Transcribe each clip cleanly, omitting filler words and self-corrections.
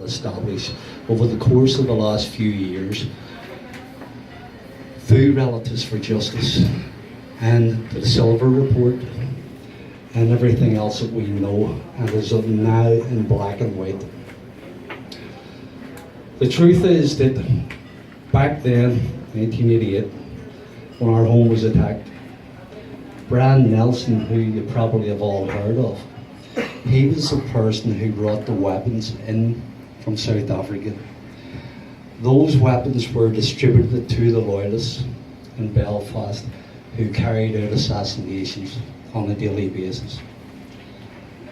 established over the course of the last few years through Relatives for Justice and the Silver Report and everything else that we know and is now in black and white. The truth is that back then, 1988, when our home was attacked, Brian Nelson, who you probably have all heard of, he was the person who brought the weapons in from South Africa. Those weapons were distributed to the loyalists in Belfast who carried out assassinations on a daily basis.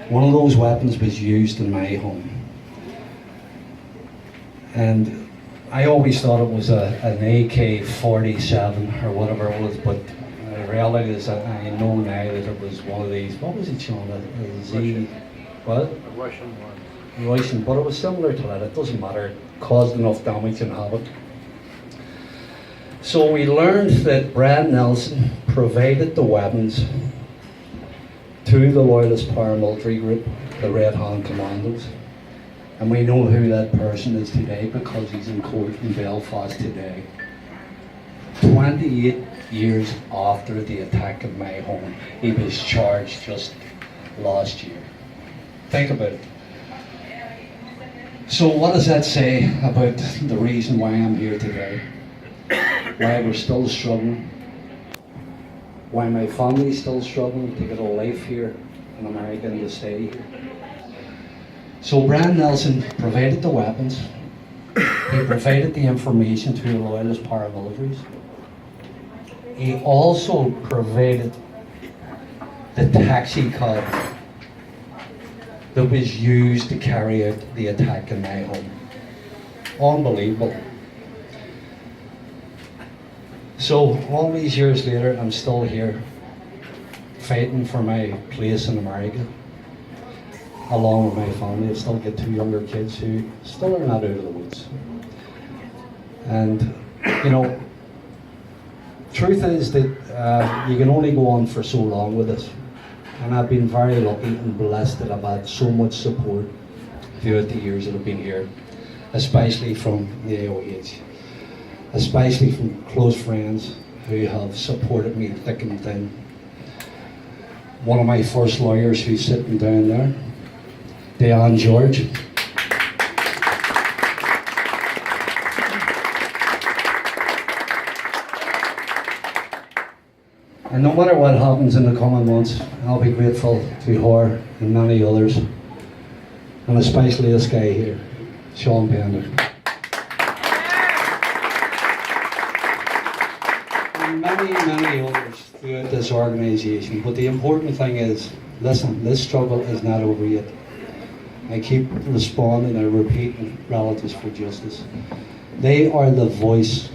One of those weapons was used in my home. And I always thought it was an AK-47 or whatever it was, but the reality is that I know now that it was one of these, what was it, Sean? A Z, what? A Russian one. Russian, but it was similar to that. It doesn't matter. It caused enough damage and havoc. So we learned that Brian Nelson provided the weapons to the loyalist paramilitary group, the Red Hand Commandos. And we know who that person is today because he's in court in Belfast today. 28 years after the attack of my home, he was charged just last year. Think about it. So what does that say about the reason why I'm here today? Why we're still struggling? Why my family's still struggling to get a life here in America and to stay here? So Brian Nelson provided the weapons, he provided the information to the loyalist paramilitaries. He also provided the taxi cab that was used to carry out the attack in my home. Unbelievable. So all these years later, I'm still here fighting for my place in America, along with my family. I've still got 2 younger kids who still are not out of the woods. And, you know, truth is that you can only go on for so long with this. And I've been very lucky and blessed that I've had so much support throughout the years that I've been here, especially from the AOH, especially from close friends who have supported me thick and thin. One of my first lawyers who's sitting down there, Diane George. And no matter what happens in the coming months, I'll be grateful to her and many others, and especially this guy here, Sean Pender. And many others throughout this organisation. But the important thing is, listen, this struggle is not over yet. I keep responding and repeating Relatives for Justice. They are the voice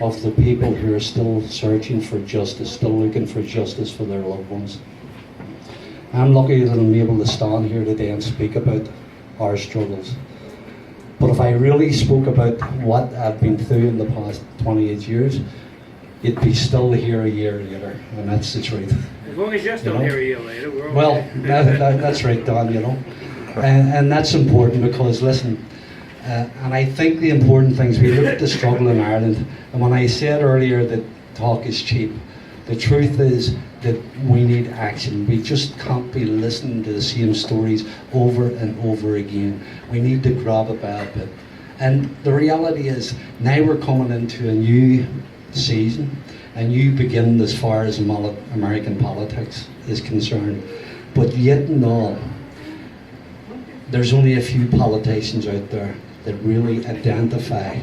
of the people who are still searching for justice, still looking for justice for their loved ones. I'm lucky that I'm able to stand here today and speak about our struggles. But if I really spoke about what I've been through in the past 28 years, you'd be still here a year later, and that's the truth. As long as you're still here a year later, we're okay. Well, that's right, Don, you know. And that's important because, listen, and I think the important thing is we look at the struggle in Ireland, and when I said earlier that talk is cheap, the truth is that we need action. We just can't be listening to the same stories over and over again. We need to grab it by a bit. And the reality is, now we're coming into a new season, a new beginning as far as American politics is concerned. But yet and all, there's only a few politicians out there that really identify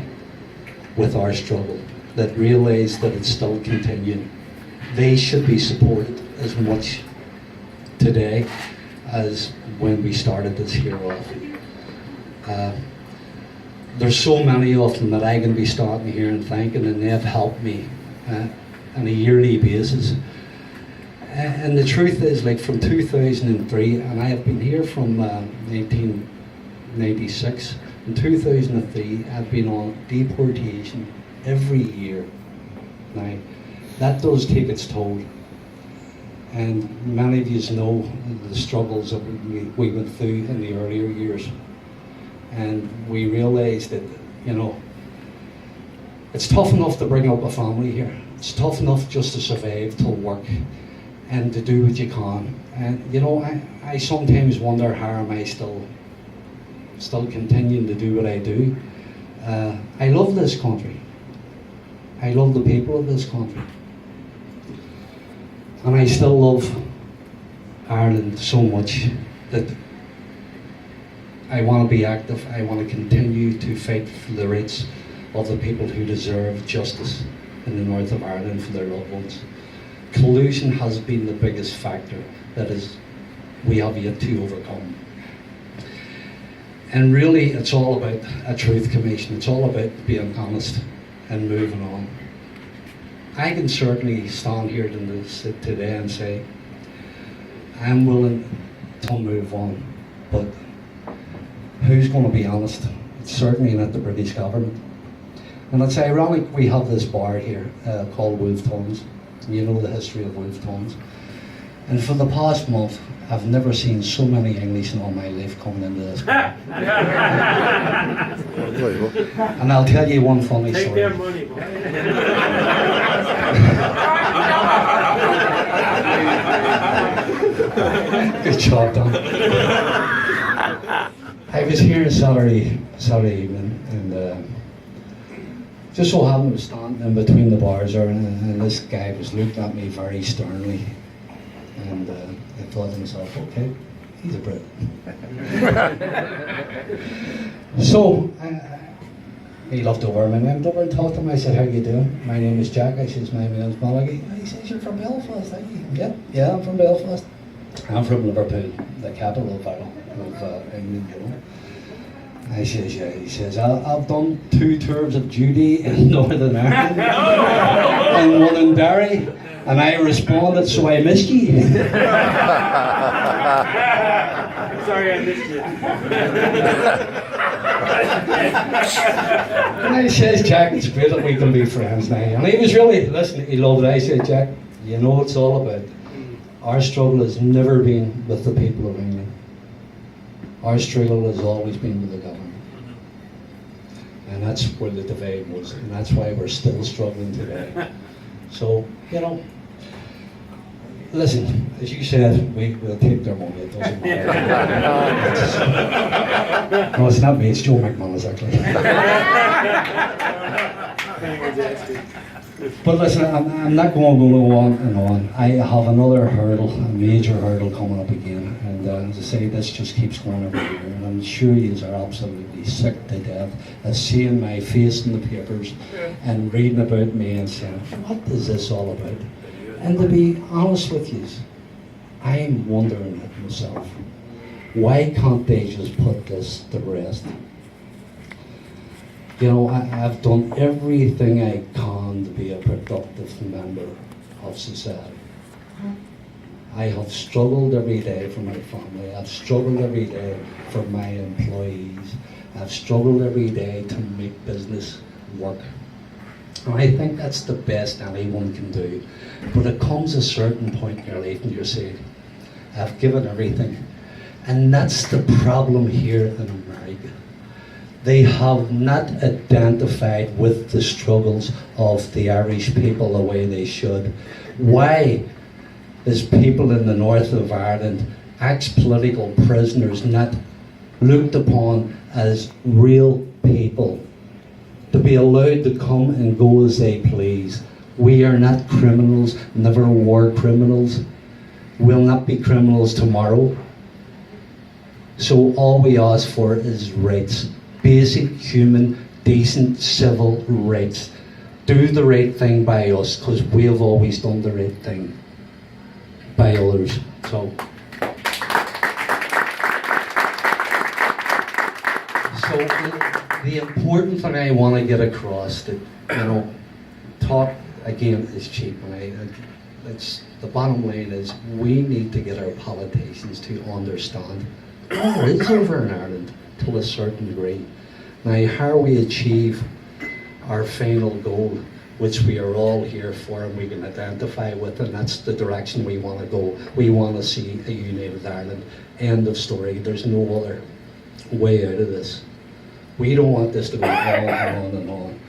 with our struggle, that realise that it's still continuing. They should be supported as much today as when we started this here off. There's so many of them that I can be starting here and thanking, and they've helped me on a yearly basis. And the truth is, like from 2003, and I have been here from 1996, in 2003 I've been on deportation every year. Now, that does take its toll. And many of you know the struggles that we went through in the earlier years. and we realised that, you know, it's tough enough to bring up a family here. It's tough enough just to survive, to work, and to do what you can. And you know, I sometimes wonder, how am I still continuing to do what I do? I love this country. I love the people of this country. And I still love Ireland so much that I want to be active. I want to continue to fight for the rights of the people who deserve justice in the north of Ireland for their loved ones. Collusion has been the biggest factor that we have yet to overcome. And really, it's all about a truth commission. It's all about being honest and moving on. I can certainly stand here today and say, I'm willing to move on, but who's going to be honest? It's certainly not the British government. And it's ironic we have this bar here called Wolf Tones. You know the history of Wolf Tones. And for the past month, I've never seen so many English in all my life coming into this bar. And I'll tell you one funny story. Take their money, boy. Good job, Don. I was here Saturday evening, and just so happened to was standing in between the bars there, and this guy was looking at me very sternly, and I thought to myself, okay, he's a Brit. So he loved over me. I went over and talked to him. I said, how you doing? My name is Jack. I says, my name's Malachy. He says, you're from Belfast, are you? Yeah, I'm from Belfast. I'm from Liverpool, the capital of England, you know. I says, yeah. He says, I've done 2 tours of duty in Northern Ireland and one in Derry, and I responded, so I missed you. Sorry I missed you. And I says, Jack, it's great that we can be friends now. And he was really, listen, he loved it. I said, Jack, you know what it's all about. Our struggle has never been with the people of England. Our struggle has always been with the government. And that's where the divide was, and that's why we're still struggling today. So, you know, listen, as you said, we'll take their money, it doesn't matter. No, it's not me, it's Joe McManus, actually. But listen, I'm not going to go on and on. I have another hurdle, a major hurdle coming up again. And as I say, this just keeps going every year. And I'm sure you are absolutely sick to death of seeing my face in the papers and reading about me and saying, what is this all about? And to be honest with you, I'm wondering it myself. Why can't they just put this to rest? You know, I've done everything I can to be a productive member of society. I have struggled every day for my family. I've struggled every day for my employees. I've struggled every day to make business work. And I think that's the best anyone can do. But it comes a certain point in your life and you're saying, I've given everything. And that's the problem here in America. They have not identified with the struggles of the Irish people the way they should. Why is people in the north of Ireland, ex-political prisoners, not looked upon as real people, to be allowed to come and go as they please? We are not criminals, never were criminals, will not be criminals tomorrow. So all we ask for is rights. Basic, human, decent, civil rights. Do the right thing by us, because we have always done the right thing by others. So the important thing I want to get across, that, you know, talk again is cheap, and it's the bottom line is we need to get our politicians to understand what is over in Ireland to a certain degree. Now, how we achieve our final goal, which we are all here for and we can identify with, and that's the direction we want to go. We want to see a united Ireland. End of story. There's no other way out of this. We don't want this to go on and on and on.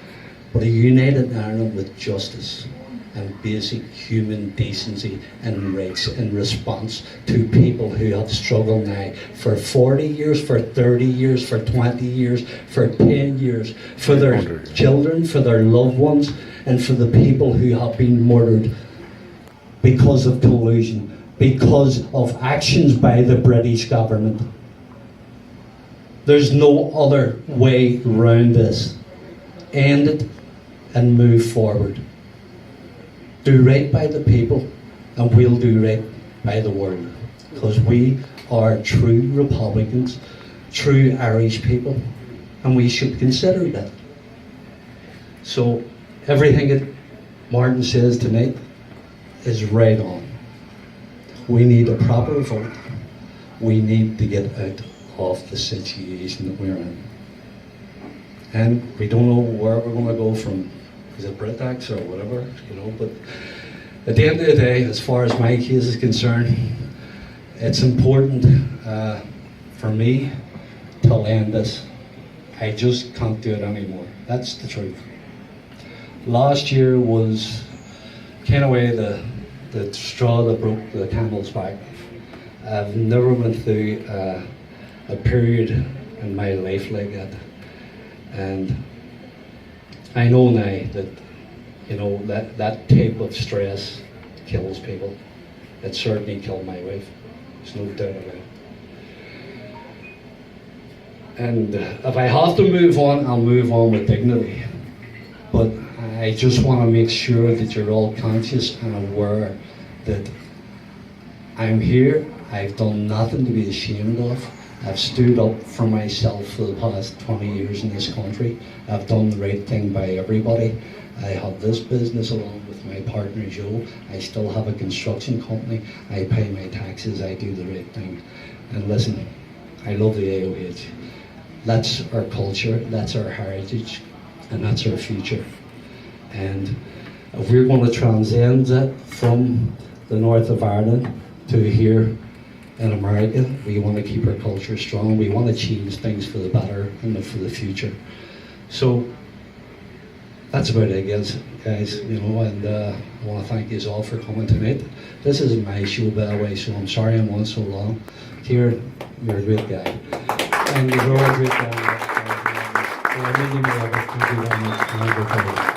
But a united Ireland with justice and basic human decency and rights in response to people who have struggled now for 40 years, for 30 years, for 20 years, for 10 years, for their children, for their loved ones, and for the people who have been murdered because of collusion, because of actions by the British government. There's no other way around this. End it and move forward. Do right by the people, and we'll do right by the world. Because we are true Republicans, true Irish people, and we should consider that. So everything that Martin says tonight is right on. We need a proper vote. We need to get out of the situation that we're in. And we don't know where we're going to go from. Is it Britax or whatever, but at the end of the day, as far as my case is concerned, it's important for me to end this. I just can't do it anymore. That's the truth. Last year was kind of way the straw that broke the camel's back. I've never went through a period in my life like that. And I know now that that type of stress kills people. It certainly killed my wife. There's no doubt about it. And if I have to move on, I'll move on with dignity. But I just want to make sure that you're all conscious and aware that I'm here. I've done nothing to be ashamed of. I've stood up for myself for the past 20 years in this country. I've done the right thing by everybody. I have this business along with my partner Joe. I still have a construction company. I pay my taxes. I do the right thing. And listen, I love the AOH. That's our culture, that's our heritage, and that's our future. And if we're going to transcend that from the north of Ireland to here in America, we want to keep our culture strong. We want to change things for the better and for the future. So that's about it, guys. And I want to thank you all for coming tonight. This isn't my show, by the way, so I'm sorry I'm on so long. Kieran, you're a great guy. And you're all a great guy. I really love it. Thank you very much.